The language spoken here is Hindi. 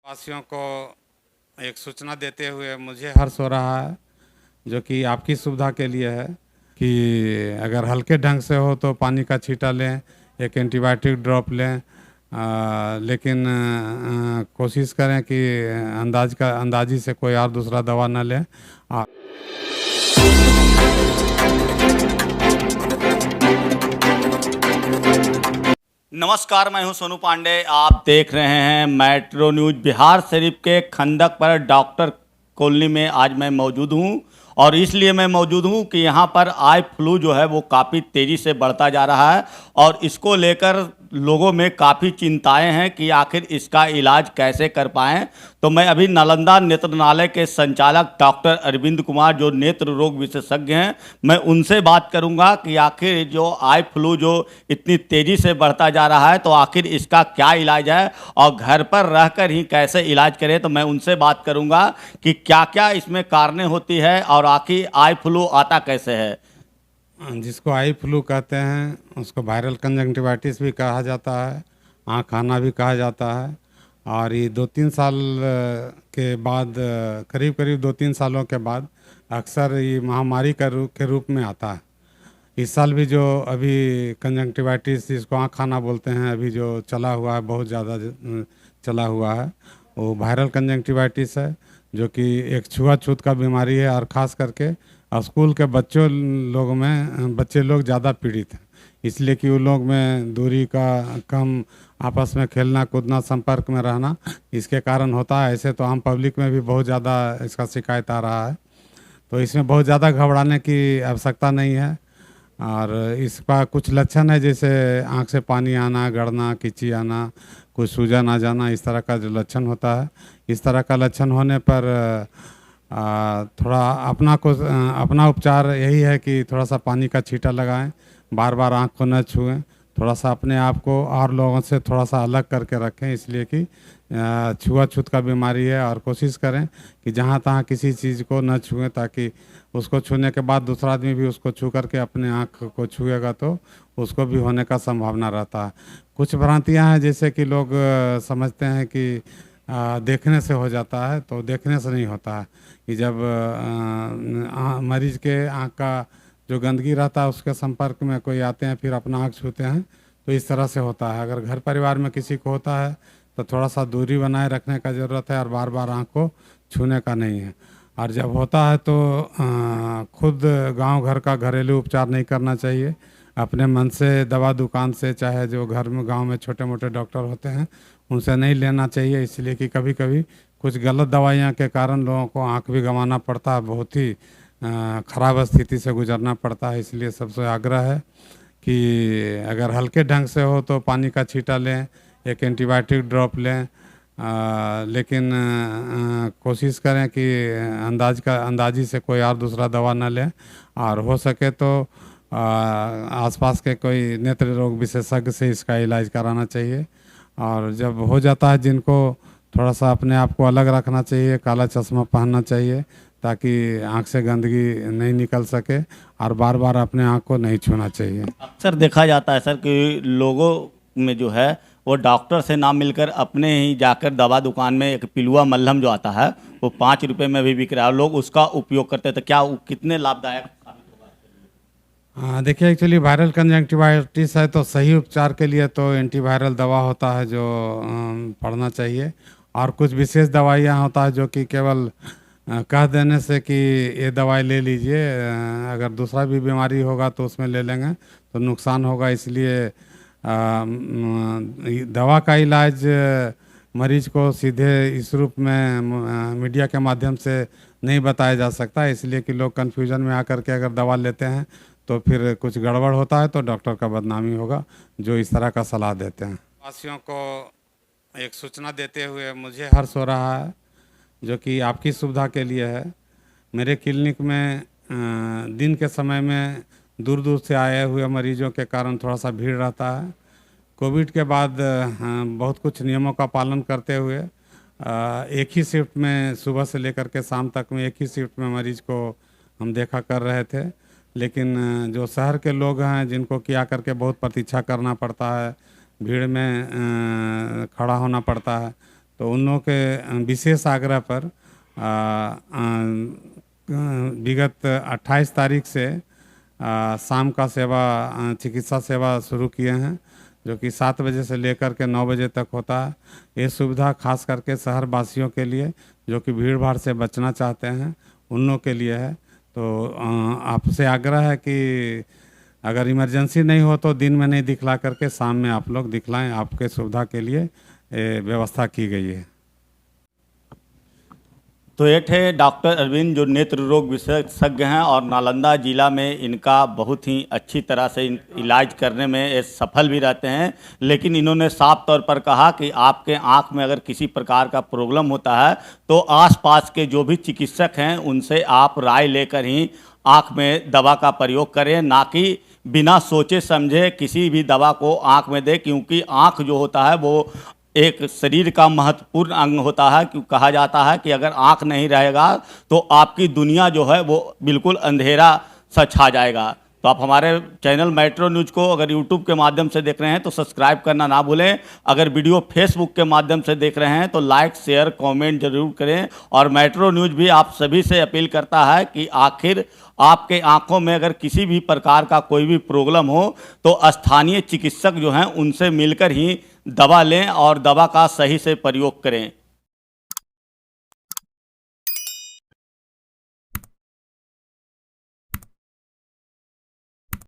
वासियों को एक सूचना देते हुए मुझे हर्ष हो रहा है, जो कि आपकी सुविधा के लिए है कि अगर हल्के ढंग से हो तो पानी का छींटा लें, एक एंटीबायोटिक ड्रॉप लें। लेकिन कोशिश करें कि अंदाजी से कोई और दूसरा दवा न लें। नमस्कार, मैं हूं सोनू पांडे। आप देख रहे हैं मेट्रो न्यूज। बिहार शरीफ के खंदक पर डॉक्टर कॉलोनी में आज मैं मौजूद हूं और इसलिए मैं मौजूद हूं कि यहां पर आई फ्लू जो है वो काफ़ी तेज़ी से बढ़ता जा रहा है और इसको लेकर लोगों में काफ़ी चिंताएं हैं कि आखिर इसका इलाज कैसे कर पाएं। तो मैं अभी नालंदा नेत्रनालय के संचालक डॉक्टर अरविंद कुमार, जो नेत्र रोग विशेषज्ञ हैं, मैं उनसे बात करूंगा कि आखिर जो आई फ्लू जो इतनी तेज़ी से बढ़ता जा रहा है तो आखिर इसका क्या इलाज है और घर पर रहकर ही कैसे इलाज करें। तो मैं उनसे बात करूंगा कि क्या क्या इसमें कारणें होती है और आखिर आई फ्लू आता कैसे है। जिसको आई फ्लू कहते हैं उसको वायरल कंजंक्टिवाइटिस भी कहा जाता है, आँख आना भी कहा जाता है। और ये 2-3 साल के बाद, करीब करीब 2-3 सालों के बाद अक्सर ये महामारी के रूप में आता है। इस साल भी जो अभी कंजंक्टिवाइटिस, जिसको आँख आना बोलते हैं, अभी जो चला हुआ है, बहुत ज़्यादा चला हुआ है, वो वायरल कंजंक्टिवाइटिस है, जो कि एक छुआछूत का बीमारी है। और ख़ास करके स्कूल के बच्चे लोग ज़्यादा पीड़ित हैं, इसलिए कि उन लोग में दूरी का कम, आपस में खेलना कूदना, संपर्क में रहना, इसके कारण होता है। ऐसे तो आम पब्लिक में भी बहुत ज़्यादा इसका शिकायत आ रहा है, तो इसमें बहुत ज़्यादा घबराने की आवश्यकता नहीं है। और इसका कुछ लक्षण है, जैसे आँख से पानी आना, गड़ना, किची आना, कुछ सूजन आ जाना, इस तरह का जो लक्षण होता है। इस तरह का लक्षण होने पर थोड़ा अपना उपचार यही है कि थोड़ा सा पानी का छींटा लगाएं, बार बार आँख को न छुएं, थोड़ा सा अपने आप को और लोगों से थोड़ा सा अलग करके रखें, इसलिए कि छुआछूत का बीमारी है। और कोशिश करें कि जहाँ तहाँ किसी चीज़ को न छुएं, ताकि उसको छूने के बाद दूसरा आदमी भी उसको छू करके अपने आँख को छुएगा तो उसको भी होने का संभावना रहता है। कुछ भ्रांतियाँ हैं, जैसे कि लोग समझते हैं कि देखने से हो जाता है, तो देखने से नहीं होता है। कि जब मरीज के आँख का जो गंदगी रहता है उसके संपर्क में कोई आते हैं, फिर अपना आँख छूते हैं, तो इस तरह से होता है। अगर घर परिवार में किसी को होता है तो थोड़ा सा दूरी बनाए रखने का ज़रूरत है और बार बार आँख को छूने का नहीं है। और जब होता है तो खुद गांव घर का घरेलू उपचार नहीं करना चाहिए। अपने मन से दवा दुकान से, चाहे जो घर में गांव में छोटे मोटे डॉक्टर होते हैं, उनसे नहीं लेना चाहिए, इसलिए कि कभी कभी कुछ गलत दवाइयाँ के कारण लोगों को आँख भी गंवाना पड़ता है, बहुत ही ख़राब स्थिति से गुजरना पड़ता है। इसलिए सबसे आग्रह है कि अगर हल्के ढंग से हो तो पानी का छींटा लें, एक एंटीबायोटिक ड्रॉप लें। लेकिन कोशिश करें कि अंदाजी से कोई और दूसरा दवा न लें। और हो सके तो आसपास के कोई नेत्र रोग विशेषज्ञ से इसका इलाज कराना चाहिए। और जब हो जाता है, जिनको थोड़ा सा अपने आप को अलग रखना चाहिए, काला चश्मा पहनना चाहिए, ताकि आँख से गंदगी नहीं निकल सके, और बार बार अपने आँख को नहीं छूना चाहिए। अक्सर देखा जाता है सर कि लोगों में जो है वो डॉक्टर से ना मिलकर अपने ही जाकर दवा दुकान में एक पिलुआ मल्हम जो आता है वो 5 रुपए में भी बिक रहा है और लोग उसका उपयोग करते हैं। तो क्या वो कितने लाभदायक साबित होगा? हाँ, देखिए, एक्चुअली वायरल कंजंक्टिवाइटिस है तो सही उपचार के लिए तो एंटीवायरल दवा होता है जो पड़ना चाहिए। और कुछ विशेष दवाइयाँ होता है जो कि केवल कह देने से कि ये दवाई ले लीजिए, अगर दूसरा भी बीमारी होगा तो उसमें ले लेंगे तो नुकसान होगा। इसलिए दवा का इलाज मरीज को सीधे इस रूप में मीडिया के माध्यम से नहीं बताया जा सकता, इसलिए कि लोग कन्फ्यूजन में आकर के अगर दवा लेते हैं तो फिर कुछ गड़बड़ होता है तो डॉक्टर का बदनामी होगा, जो इस तरह का सलाह देते हैं। वासियों को एक सूचना देते हुए मुझे हर्ष हो रहा है, जो कि आपकी सुविधा के लिए है। मेरे क्लिनिक में दिन के समय में दूर दूर से आए हुए मरीजों के कारण थोड़ा सा भीड़ रहता है। कोविड के बाद बहुत कुछ नियमों का पालन करते हुए एक ही शिफ्ट में, सुबह से लेकर के शाम तक में एक ही शिफ्ट में मरीज को हम देखा कर रहे थे। लेकिन जो शहर के लोग हैं, जिनको कि आकर के बहुत प्रतीक्षा करना पड़ता है, भीड़ में खड़ा होना पड़ता है, तो उन लोगों के विशेष आग्रह पर विगत 28 तारीख से शाम का सेवा चिकित्सा सेवा शुरू किए हैं, जो कि 7 बजे से लेकर के 9 बजे तक होता है। ये सुविधा खास करके शहर वासियों के लिए, जो कि भीड़ भाड़ से बचना चाहते हैं, उन लोगों के लिए है। तो आपसे आग्रह है कि अगर इमरजेंसी नहीं हो तो दिन में नहीं दिखला करके शाम में आप लोग दिखलाएं, आपके सुविधा के लिए व्यवस्था की गई है। तो ये थे डॉक्टर अरविंद, जो नेत्र रोग विशेषज्ञ हैं और नालंदा जिला में इनका बहुत ही अच्छी तरह से इलाज करने में ये सफल भी रहते हैं। लेकिन इन्होंने साफ तौर पर कहा कि आपके आंख में अगर किसी प्रकार का प्रॉब्लम होता है तो आसपास के जो भी चिकित्सक हैं उनसे आप राय लेकर ही आंख में दवा का प्रयोग करें, ना कि बिना सोचे समझे किसी भी दवा को आंख में दें, क्योंकि आंख जो होता है वो एक शरीर का महत्वपूर्ण अंग होता है। क्यों कहा जाता है कि अगर आंख नहीं रहेगा तो आपकी दुनिया जो है वो बिल्कुल अंधेरा सा छा जाएगा। तो आप हमारे चैनल मेट्रो न्यूज़ को अगर यूट्यूब के माध्यम से देख रहे हैं तो सब्सक्राइब करना ना भूलें। अगर वीडियो फेसबुक के माध्यम से देख रहे हैं तो लाइक शेयर कमेंट जरूर करें। और मेट्रो न्यूज़ भी आप सभी से अपील करता है कि आखिर आपके आंखों में अगर किसी भी प्रकार का कोई भी प्रॉब्लम हो तो स्थानीय चिकित्सक जो हैं उनसे मिलकर ही दवा लें और दवा का सही से प्रयोग करें।